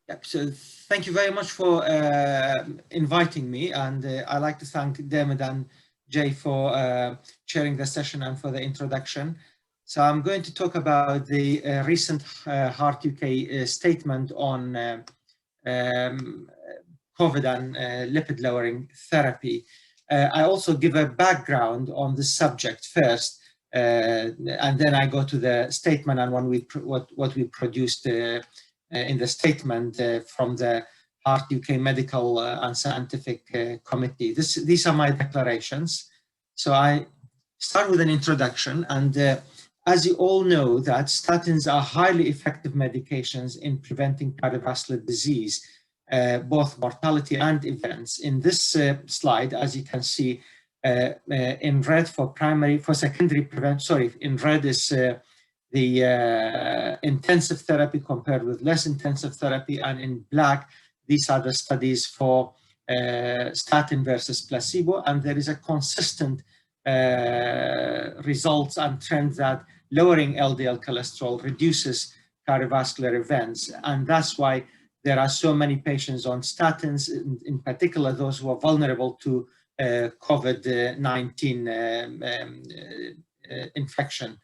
Yep, so thank you very much for inviting me, and I'd like to thank Dermot and Jay for chairing the session and for the introduction. So I'm going to talk about the recent Heart UK statement on COVID and lipid lowering therapy. I also give a background on the subject first, and then I go to the statement and what we produced in the statement from the Heart UK Medical and Scientific Committee. These are my declarations. So I start with an introduction, and as you all know, that statins are highly effective medications in preventing cardiovascular disease, both mortality and events. In this slide, as you can see, in red for secondary prevention, in red is the intensive therapy compared with less intensive therapy, and in black, these are the studies for statin versus placebo, and there is a consistent results and trends that lowering LDL cholesterol reduces cardiovascular events, and that's why there are so many patients on statins, in particular those who are vulnerable to COVID-19 infection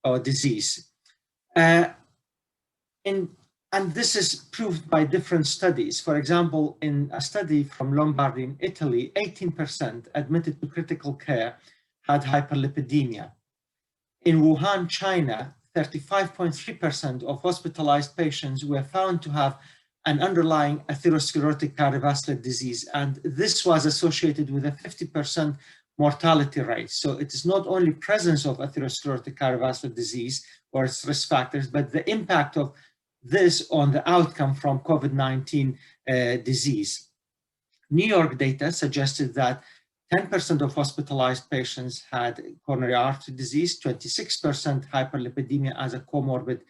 or disease. And this is proved by different studies. For example, in a study from Lombardy in Italy, 18% admitted to critical care had hyperlipidemia. In Wuhan, China, 35.3% of hospitalized patients were found to have an underlying atherosclerotic cardiovascular disease, and this was associated with a 50% mortality rate. So it is not only presence of atherosclerotic cardiovascular disease or its risk factors, but the impact of this on the outcome from COVID-19 disease. New York data suggested that 10% of hospitalized patients had coronary artery disease, 26% hyperlipidemia as a comorbid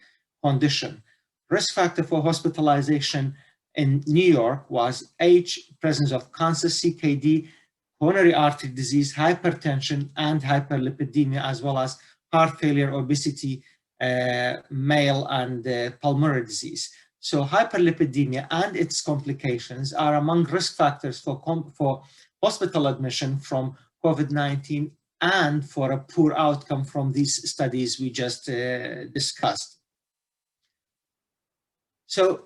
condition. Risk factor for hospitalization in New York was age, presence of cancer, CKD, coronary artery disease, hypertension, and hyperlipidemia, as well as heart failure, obesity, male, and pulmonary disease. So hyperlipidemia and its complications are among risk factors for hospital admission from COVID-19 and for a poor outcome from these studies we just discussed. So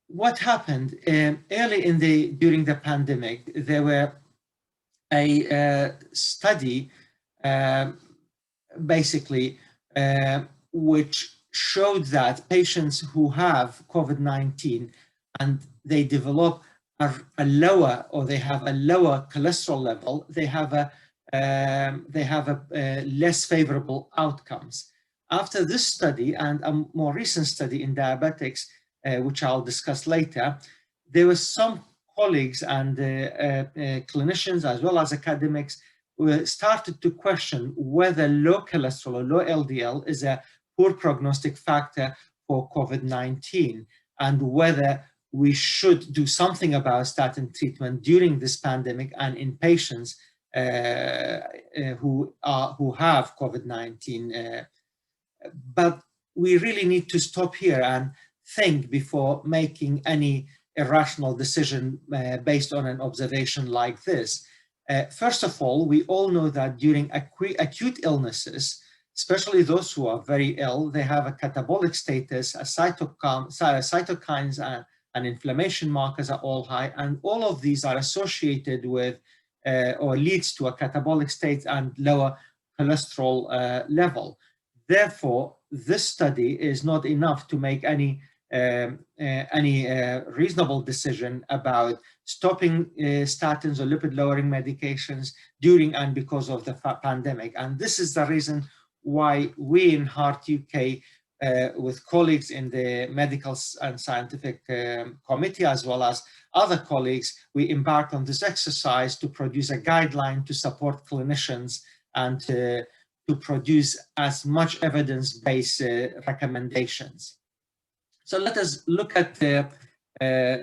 what happened early during the pandemic, there were a study basically which showed that patients who have COVID-19 and they develop a lower, or they have a lower cholesterol level, they have a less favorable outcomes. After this study and a more recent study in diabetics, which I'll discuss later, there were some colleagues and clinicians as well as academics who started to question whether low cholesterol or low LDL is a poor prognostic factor for COVID-19 and whether we should do something about statin treatment during this pandemic and in patients who have COVID-19. But we really need to stop here and think before making any irrational decision based on an observation like this. First of all, we all know that during acute illnesses, especially those who are very ill, they have a catabolic status, cytokines and inflammation markers are all high, and all of these are associated with or leads to a catabolic state and lower cholesterol level. Therefore, this study is not enough to make any reasonable decision about stopping statins or lipid-lowering medications during and because of the pandemic. And this is the reason why we in Heart UK, with colleagues in the Medical and Scientific Committee, as well as other colleagues, we embarked on this exercise to produce a guideline to support clinicians and to produce as much evidence-based recommendations. So let us look at a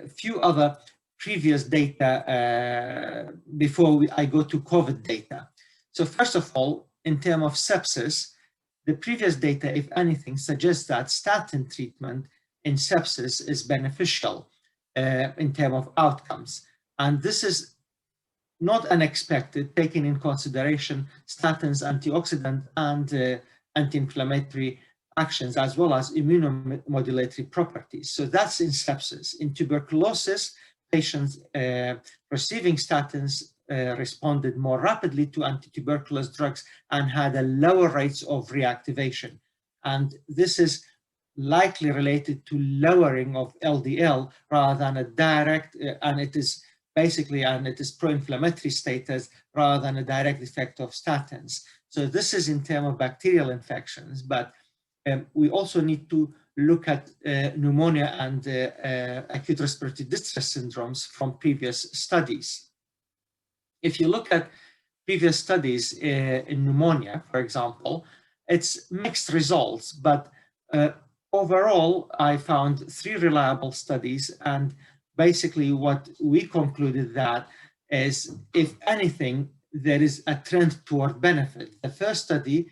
few other previous data before I go to COVID data. So first of all, in terms of sepsis, the previous data, if anything, suggests that statin treatment in sepsis is beneficial. in terms of outcomes. And this is not unexpected, taking in consideration statins, antioxidant, and anti-inflammatory actions, as well as immunomodulatory properties. So that's in sepsis. In tuberculosis, patients receiving statins responded more rapidly to anti-tuberculous drugs and had a lower rates of reactivation. And this is likely related to lowering of LDL rather than a direct, and it is pro-inflammatory status rather than a direct effect of statins. So this is in terms of bacterial infections, but we also need to look at pneumonia and acute respiratory distress syndromes from previous studies. If you look at previous studies in pneumonia, for example, it's mixed results, but overall, I found 3 reliable studies, and basically what we concluded that is, if anything, there is a trend toward benefit. The first study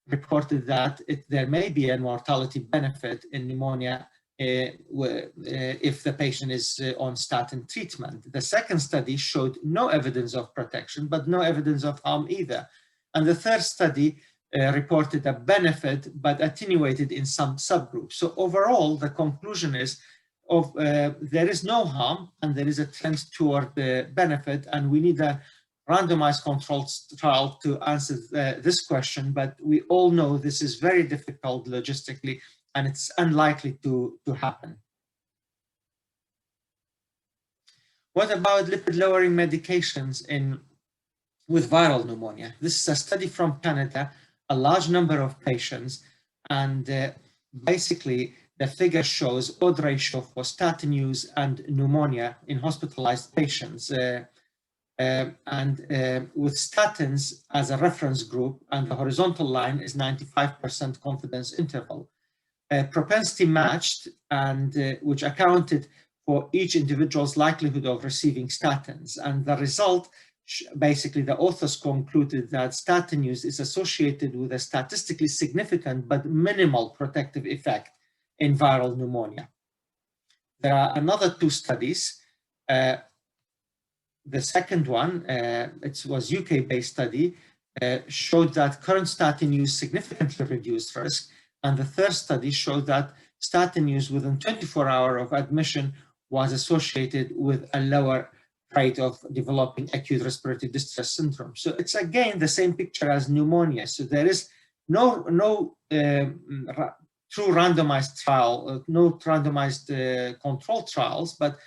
reported that there may be a mortality benefit in pneumonia if the patient is on statin treatment. The second study showed no evidence of protection, but no evidence of harm either. And the third study reported a benefit, but attenuated in some subgroups. So overall, the conclusion is there is no harm and there is a trend toward the benefit, and we need a randomized controlled trial to answer this question, but we all know this is very difficult logistically and it's unlikely to happen. What about lipid-lowering medications with viral pneumonia? This is a study from Canada, a large number of patients, and basically the figure shows odds ratio for statin use and pneumonia in hospitalized patients. With statins as a reference group, and the horizontal line is 95% confidence interval. Propensity matched, and which accounted for each individual's likelihood of receiving statins. And the result, basically the authors concluded that statin use is associated with a statistically significant but minimal protective effect in viral pneumonia. There are another 2 studies. The second one, it was UK-based study, showed that current statin use significantly reduced risk. And the third study showed that statin use within 24 hours of admission was associated with a lower rate of developing acute respiratory distress syndrome. So it's again the same picture as pneumonia. So there is no true randomized trial, no randomized control trials, but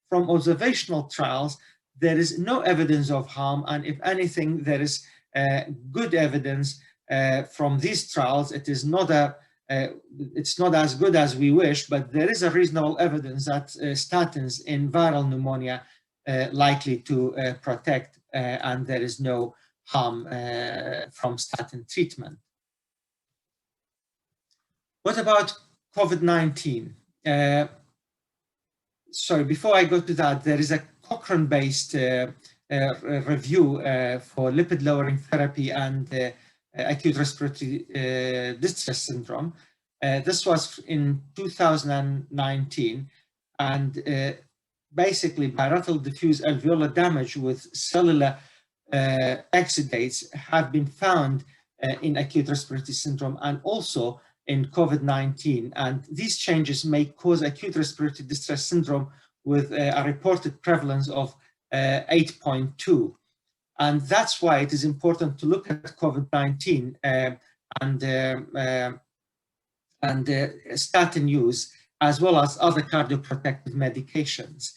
from observational trials, there is no evidence of harm, and if anything, there is good evidence from these trials. It is not it's not as good as we wish, but there is a reasonable evidence that statins in viral pneumonia likely to protect, and there is no harm from statin treatment. What about COVID-19? Sorry, before I go to that, there is a Cochrane-based review for lipid-lowering therapy and acute respiratory distress syndrome. This was in 2019, and basically bilateral diffuse alveolar damage with cellular exudates have been found in acute respiratory syndrome and also in COVID-19. And these changes may cause acute respiratory distress syndrome with a reported prevalence of 8.2. And that's why it is important to look at COVID-19 and statin use, as well as other cardioprotective medications.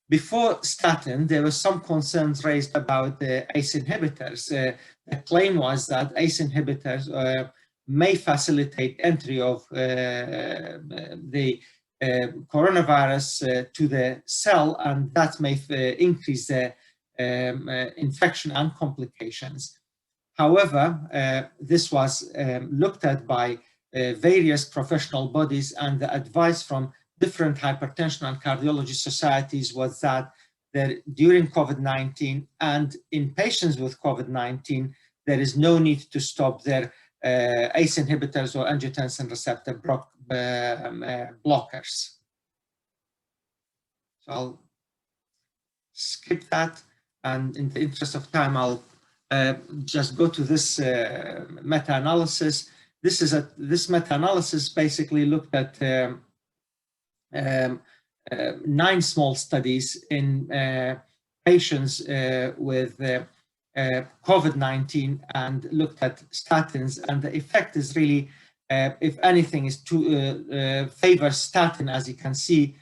Before statin, there were some concerns raised about the ACE inhibitors. The claim was that ACE inhibitors may facilitate entry of the coronavirus to the cell, and that may increase the infection and complications. However, this was looked at by various professional bodies, and the advice from different hypertension and cardiology societies was that during COVID-19 and in patients with COVID-19, there is no need to stop their ACE inhibitors or angiotensin receptor blockers. So I'll skip that, and in the interest of time, I'll just go to this meta-analysis. This meta-analysis basically looked at 9 small studies in patients with COVID-19 and looked at statins, and the effect is really, if anything, is to favor statin, as you can see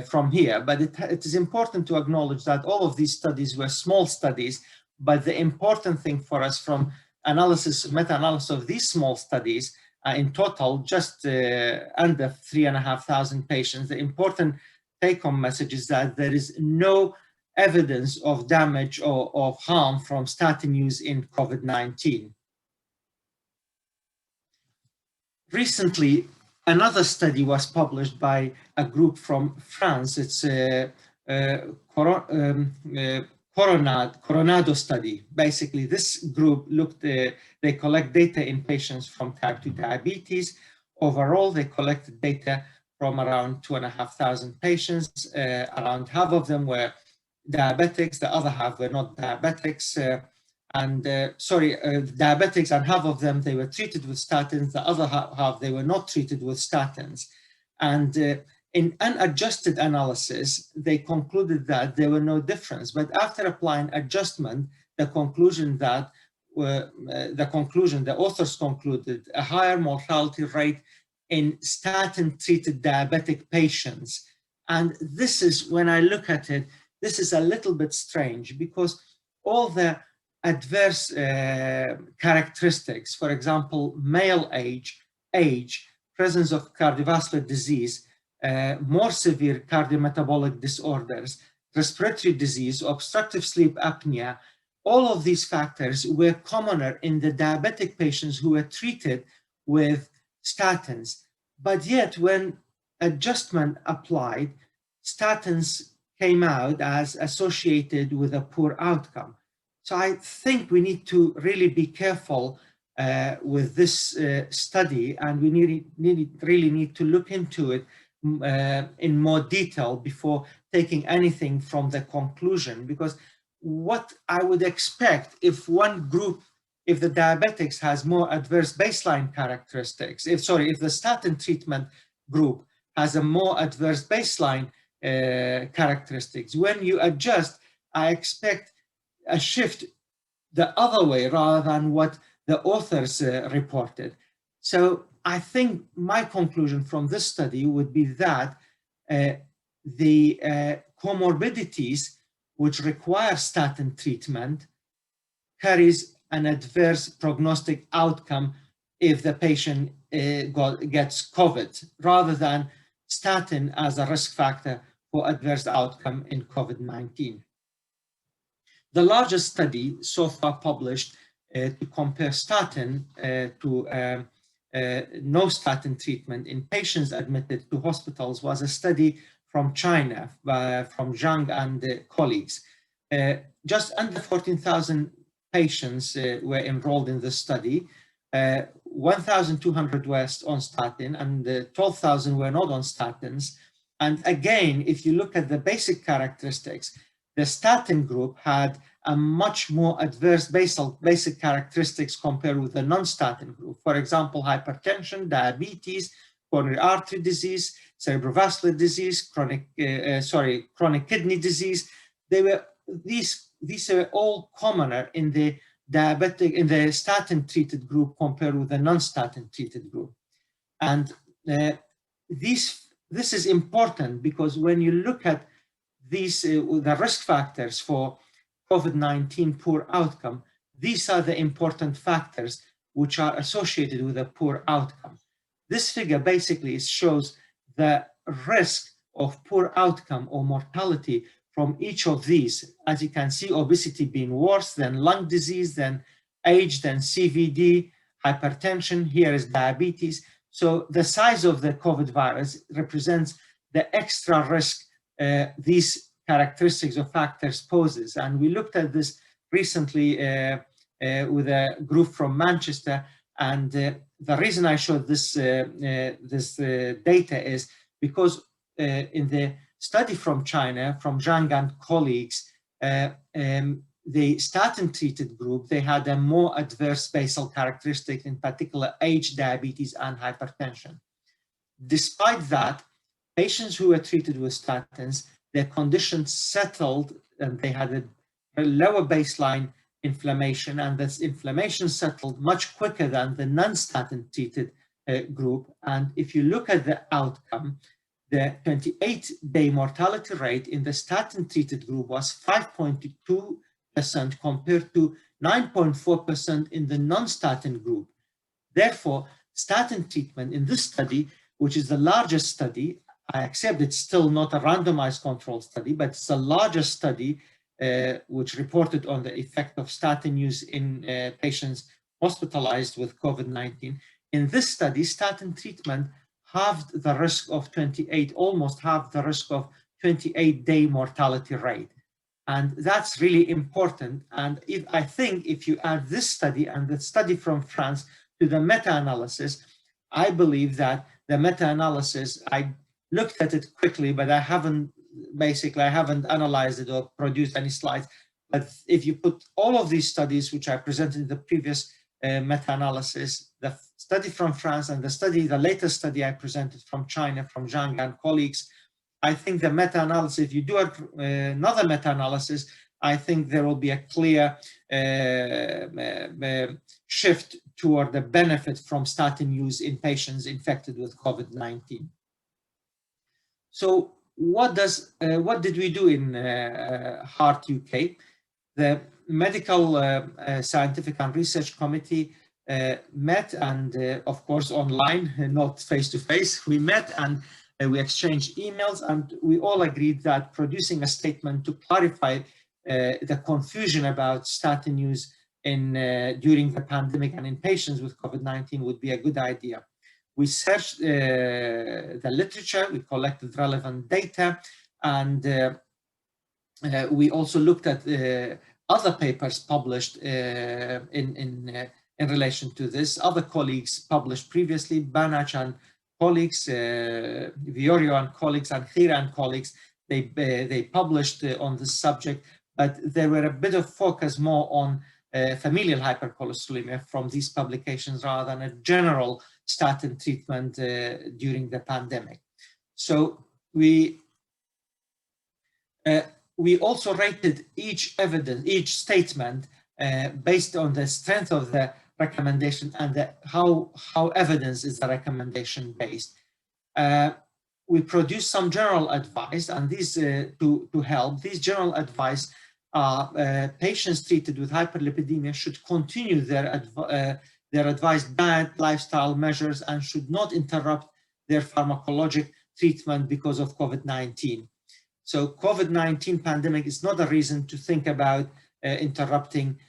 from here. But it is important to acknowledge that all of these studies were small studies, but the important thing for us from meta-analysis of these small studies, in total, just under 3,500 patients, the important take-home message is that there is no evidence of damage or of harm from statin use in COVID-19. Recently, another study was published by a group from France. It's Coronado study. Basically, this group they collect data in patients from type 2 diabetes. Overall, they collected data from around 2,500 patients. Around half of them were diabetics, the other half were not diabetics. Diabetics, and half of them, they were treated with statins, the other half, they were not treated with statins. And in unadjusted analysis, they concluded that there were no difference. But after applying adjustment, the authors concluded a higher mortality rate in statin-treated diabetic patients. And this is, when I look at it, this is a little bit strange, because all the adverse characteristics, for example, male age, presence of cardiovascular disease, more severe cardiometabolic disorders, respiratory disease, obstructive sleep apnea, all of these factors were commoner in the diabetic patients who were treated with statins. But yet, when adjustment applied, statins came out as associated with a poor outcome. So I think we need to really be careful with this study, and we really need to look into it in more detail before taking anything from the conclusion. Because what I would expect, if one group, if the diabetics has more adverse baseline characteristics, if the statin treatment group has a more adverse baseline characteristics, when you adjust, I expect a shift the other way rather than what the authors reported. So I think my conclusion from this study would be that the comorbidities which require statin treatment carries an adverse prognostic outcome if the patient gets COVID, rather than statin as a risk factor for adverse outcome in COVID-19. The largest study so far published to compare statin to no statin treatment in patients admitted to hospitals was a study from China, from Zhang and colleagues. Just under 14,000 patients were enrolled in this study. 1,200 were on statin and 12,000 were not on statins. And again, if you look at the basic characteristics, the statin group had a much more adverse basic characteristics compared with the non-statin group. For example, hypertension, diabetes, coronary artery disease, cerebrovascular disease, chronic kidney disease. These are all commoner in the statin treated group compared with the non-statin treated group. And this is important, because when you look at the risk factors for COVID-19 poor outcome, these are the important factors which are associated with a poor outcome. This figure basically shows the risk of poor outcome or mortality from each of these. As you can see, obesity being worse, then lung disease, then age, then CVD, hypertension, here is diabetes. So the size of the COVID virus represents the extra risk these characteristics or factors poses. And we looked at this recently with a group from Manchester. And the reason I showed this data is because in the study from China, from Zhang and colleagues, the statin-treated group, they had a more adverse basal characteristic, in particular age, diabetes, and hypertension. Despite that, patients who were treated with statins, their conditions settled, and they had a lower baseline inflammation, and this inflammation settled much quicker than the non-statin treated group. And if you look at the outcome, the 28-day mortality rate in the statin-treated group was 5.2% compared to 9.4% in the non-statin group. Therefore, statin treatment in this study, which is the largest study, I accept it's still not a randomized controlled study, but it's the largest study which reported on the effect of statin use in patients hospitalized with COVID-19. In this study, statin treatment halved the risk of almost halved the risk of 28-day mortality rate. And that's really important. And I think if you add this study and the study from France to the meta-analysis, I believe that the meta-analysis, I looked at it quickly, but I haven't analyzed it or produced any slides. But if you put all of these studies, which I presented in the previous meta-analysis, the study from France and the latest study I presented from China, from Zhang and colleagues, I think the meta-analysis, if you do another meta-analysis, I think there will be a clear shift toward the benefit from statin use in patients infected with COVID-19. So what did we do in HEART UK? The Medical Scientific and Research Committee met, and of course online, not face-to-face. We met and we exchanged emails, and we all agreed that producing a statement to clarify the confusion about statin use during the pandemic and in patients with COVID-19 would be a good idea. We searched the literature, we collected relevant data, and we also looked at other papers published in relation to this. Other colleagues published previously, Banach and colleagues, Viorio and colleagues, and Khira and colleagues, they published on this subject, but there were a bit of focus more on familial hypercholesterolemia from these publications rather than a general statin treatment during the pandemic. So we also rated each statement based on the strength of the recommendation and how evidence is the recommendation based. We produced some general advice, and these to help. These general advice are patients treated with hyperlipidemia should continue their advised diet, lifestyle measures, and should not interrupt their pharmacologic treatment because of COVID-19. So COVID-19 pandemic is not a reason to think about interrupting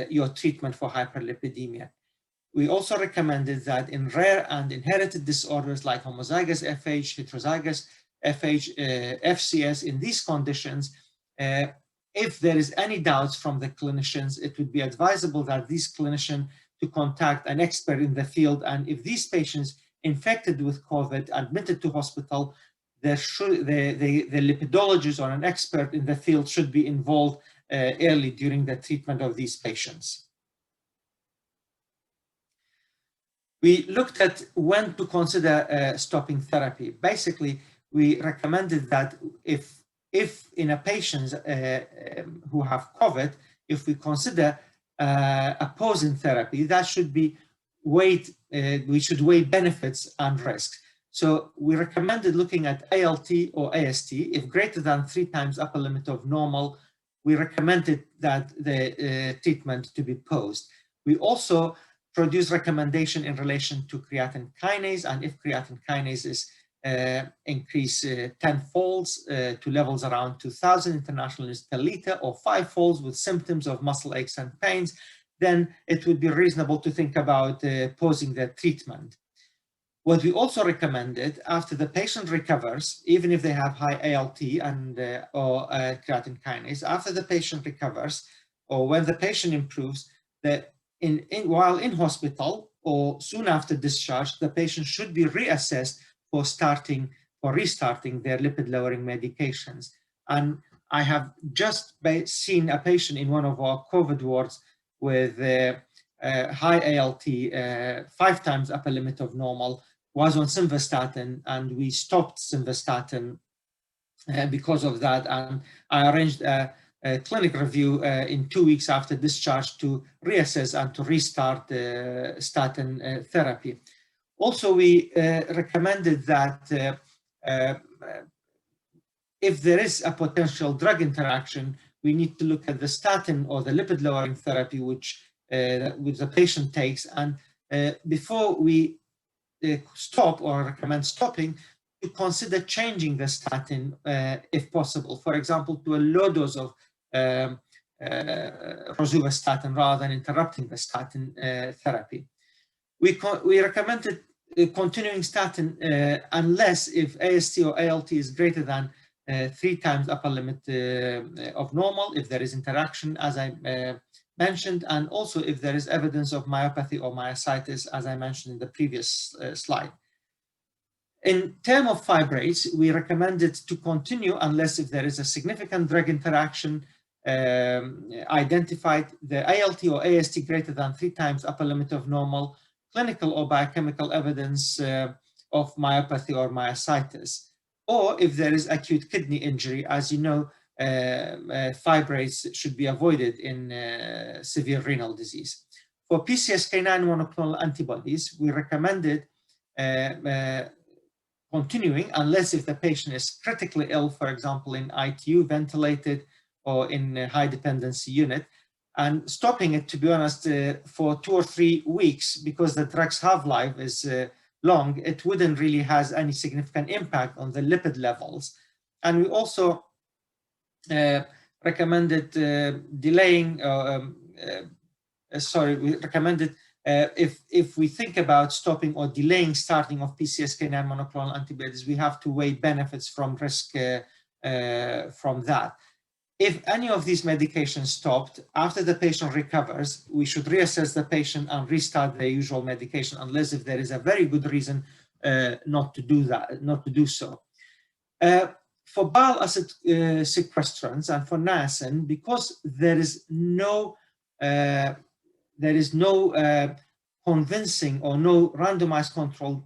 your treatment for hyperlipidemia. We also recommended that in rare and inherited disorders like homozygous FH, heterozygous FH, FCS, in these conditions, if there is any doubts from the clinicians, it would be advisable that these clinicians to contact an expert in the field. And if these patients infected with COVID admitted to hospital, the lipidologist or an expert in the field should be involved early during the treatment of these patients. We looked at when to consider stopping therapy. Basically, we recommended that if in a patient who have COVID, if we consider opposing therapy, that should be weighed, we should weigh benefits and risks. So we recommended looking at ALT or AST. If greater than 3 times upper limit of normal, we recommended that the treatment to be paused. We also produced recommendation in relation to creatine kinase, and if creatine kinase is increase 10-folds to levels around 2,000 international units per liter, or 5-folds with symptoms of muscle aches and pains, then it would be reasonable to think about pausing the treatment. What we also recommended, after the patient recovers, even if they have high ALT and or creatine kinase, after the patient recovers or when the patient improves, that while in hospital or soon after discharge, the patient should be reassessed for starting for restarting their lipid-lowering medications. And I have just seen a patient in one of our COVID wards with high ALT, 5 times upper limit of normal, was on simvastatin, and we stopped simvastatin because of that. And I arranged a clinic review in 2 weeks after discharge to reassess and to restart statin therapy. Also, we recommended that if there is a potential drug interaction, we need to look at the statin or the lipid-lowering therapy which the patient takes. And before we stop or recommend stopping, to consider changing the statin if possible. For example, to a low dose of rosuvastatin rather than interrupting the statin therapy. We recommended continuing statin unless if AST or ALT is greater than 3 times upper limit of normal, if there is interaction, as I mentioned, and also if there is evidence of myopathy or myositis, as I mentioned in the previous slide. In terms of fibrates, we recommended to continue unless if there is a significant drug interaction identified, the ALT or AST greater than 3 times upper limit of normal, clinical or biochemical evidence of myopathy or myositis, or if there is acute kidney injury. As you know, fibrates should be avoided in severe renal disease. For PCSK9 monoclonal antibodies, we recommended continuing unless if the patient is critically ill, for example, in ITU, ventilated, or in a high dependency unit, and stopping it, to be honest, for 2 or 3 weeks, because the drug's half-life is long, it wouldn't really has any significant impact on the lipid levels. And we also recommended delaying, we recommended if we think about stopping or delaying starting of PCSK9 monoclonal antibodies, we have to weigh benefits from risk from that. If any of these medications stopped, after the patient recovers, we should reassess the patient and restart the usual medication, unless if there is a very good reason not to do so. For bile acid sequestrants and for niacin, because there is no convincing or no randomized controlled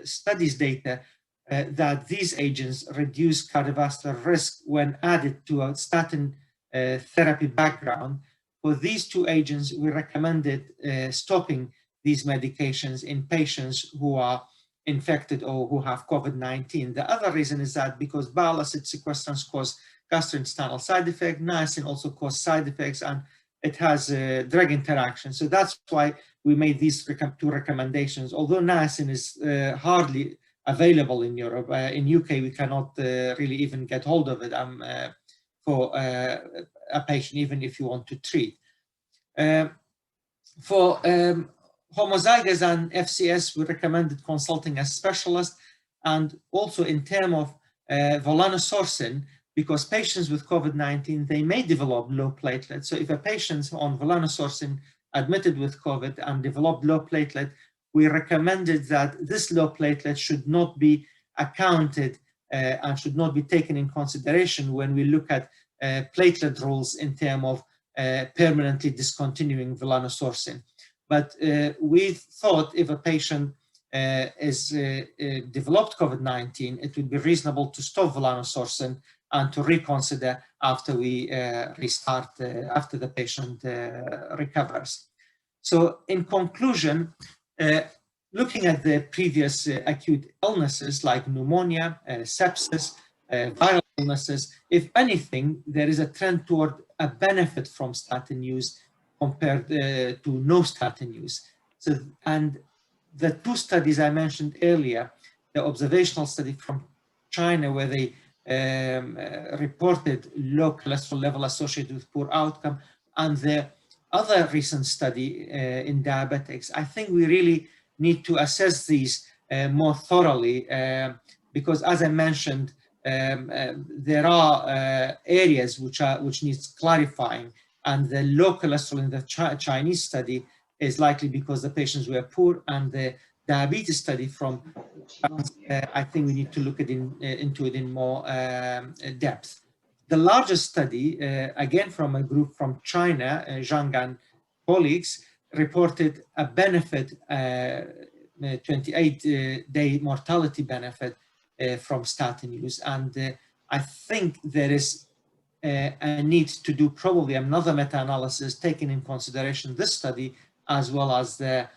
studies data that these agents reduce cardiovascular risk when added to a statin therapy background. For these 2 agents, we recommended stopping these medications in patients who are infected or who have COVID-19. The other reason is that because bile acid sequestrants cause gastrointestinal side effects, niacin also causes side effects, and it has drug interaction. So that's why we made these 2 recommendations. Although niacin is hardly available in Europe, in UK we cannot really even get hold of it for a patient, even if you want to treat. For homozygous and FCS, we recommended consulting a specialist, and also in terms of volanesorsen, because patients with COVID-19, they may develop low platelets. So if a patient's on volanesorsen admitted with COVID and developed low platelet, we recommended that this low platelet should not be accounted and should not be taken in consideration when we look at platelet rules in terms of permanently discontinuing volanesorsen. But we thought if a patient is developed COVID-19, it would be reasonable to stop volanesorsen and to reconsider after we restart, after the patient recovers. So in conclusion, looking at the previous acute illnesses like pneumonia, sepsis, viral illnesses, if anything, there is a trend toward a benefit from statin use compared to no statin use. So, and the 2 studies I mentioned earlier, the observational study from China where they reported low cholesterol level associated with poor outcome, and the other recent study in diabetics, I think we really need to assess these more thoroughly because, as I mentioned, there are areas which needs clarifying, and the low cholesterol in the Chinese study is likely because the patients were poor, and the diabetes study from France, I think we need to look into it in more depth. The largest study, again from a group from China, Zhang and colleagues, reported a benefit, 28-day mortality benefit from statin use. And I think there is a need to do probably another meta-analysis taking in consideration this study as well as the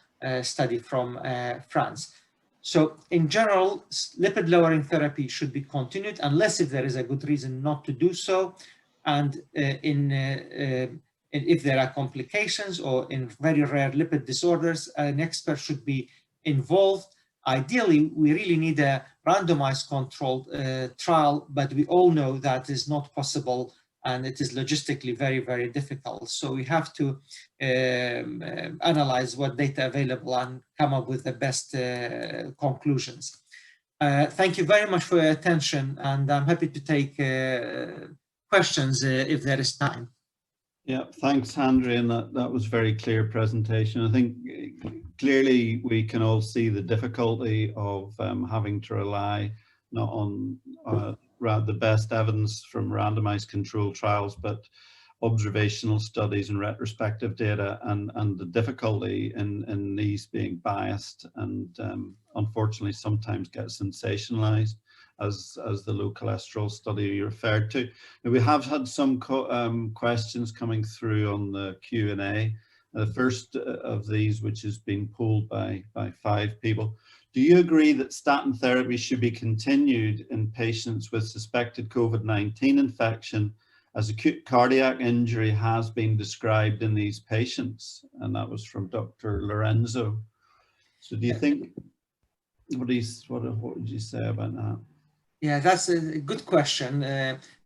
study from France. So in general, lipid-lowering therapy should be continued unless if there is a good reason not to do so. And if there are complications or in very rare lipid disorders, an expert should be involved. Ideally, we really need a randomized controlled trial, but we all know that is not possible and it is logistically very, very difficult. So we have to analyze what data available and come up with the best conclusions. Thank you very much for your attention, and I'm happy to take questions if there is time. Yeah, thanks, Handrean. That was very clear presentation. I think clearly we can all see the difficulty of having to rely not on the best evidence from randomized controlled trials, but observational studies and retrospective data, and the difficulty in these being biased and unfortunately sometimes get sensationalized, as the low cholesterol study you referred to. Now, we have had some questions coming through on the Q&A. The first of these, which has been pulled by 5 people. Do you agree that statin therapy should be continued in patients with suspected COVID-19 infection, as acute cardiac injury has been described in these patients? And that was from Dr. Lorenzo. So do you think, what would you say about that? Yeah, that's a good question.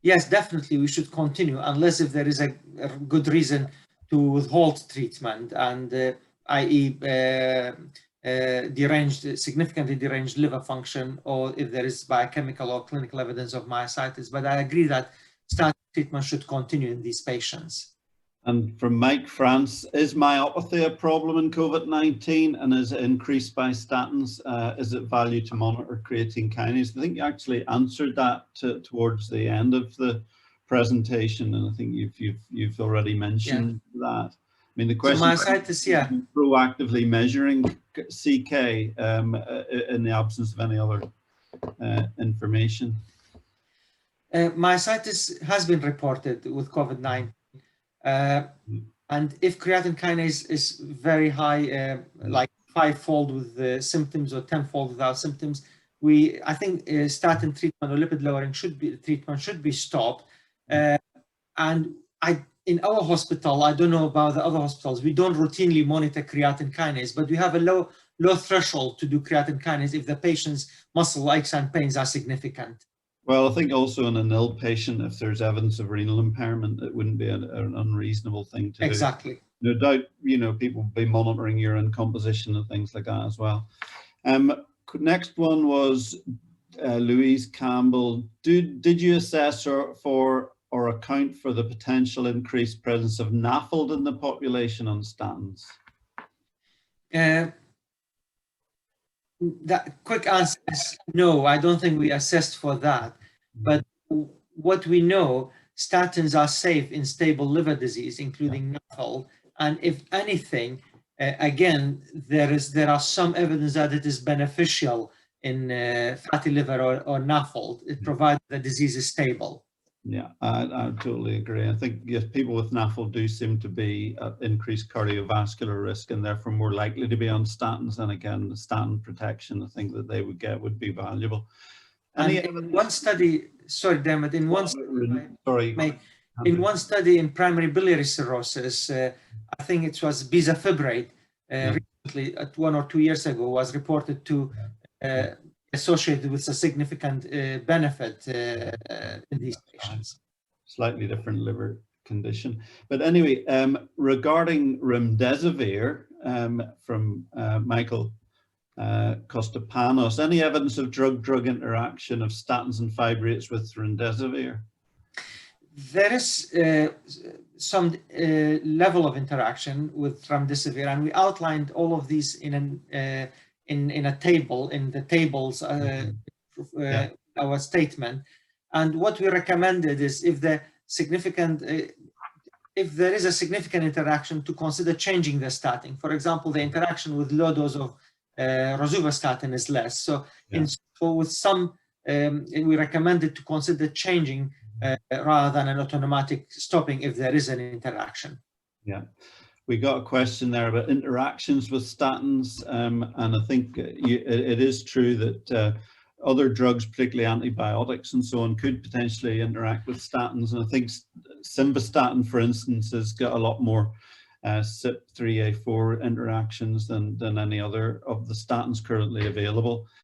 Yes, definitely we should continue unless if there is a good reason to withhold treatment, and i.e. significantly deranged liver function, or if there is biochemical or clinical evidence of myositis. But I agree that statin treatment should continue in these patients. And from Mike France, is myopathy a problem in COVID-19, and is it increased by statins? Is it value to monitor creatine kinase? I think you actually answered that towards the end of the presentation, and I think you've already mentioned that. I mean, the question is, myositis, yeah, proactively measuring CK in the absence of any other information. Myositis has been reported with COVID-19. And if creatine kinase is very high, like 5-fold with the symptoms or 10-fold without symptoms, I think statin treatment or lipid lowering should be stopped. And in our hospital, I don't know about the other hospitals, we don't routinely monitor creatine kinase, but we have a low threshold to do creatine kinase if the patient's muscle aches and pains are significant. Well, I think also in an ill patient, if there's evidence of renal impairment, it wouldn't be an unreasonable thing to do. Exactly. No doubt, people will be monitoring urine composition and things like that as well. Next one was Louise Campbell. Did you assess or account for the potential increased presence of NAFLD in the population on statins? That quick answer is no, I don't think we assessed for that. But what we know, statins are safe in stable liver disease, including NAFLD. And if anything, again, there are some evidence that it is beneficial in fatty liver or NAFLD. It provides the disease is stable. Yeah, I totally agree. I think yes, people with NAFLD do seem to be at increased cardiovascular risk and therefore more likely to be on statins. And again, the statin protection, I think that they would get would be valuable. In one study, sorry, Dermot, in one study in primary biliary cirrhosis, I think it was bezafibrate, recently, 1 or 2 years ago, was reported to associated with a significant benefit in these patients. Slightly different liver condition. But anyway, regarding remdesivir from Michael Costapanos, any evidence of drug-drug interaction of statins and fibrates with remdesivir? There is some level of interaction with remdesivir, and we outlined all of these in in a table, in the tables, our statement. And what we recommended is if there is a significant interaction, to consider changing the statin. For example, the interaction with low dose of rosuvastatin is less. So, with some, we recommended to consider changing rather than an automatic stopping if there is an interaction. Yeah. We got a question there about interactions with statins, and I think it is true that other drugs, particularly antibiotics and so on, could potentially interact with statins. And I think simvastatin, for instance, has got a lot more CYP3A4 interactions than any other of the statins currently available.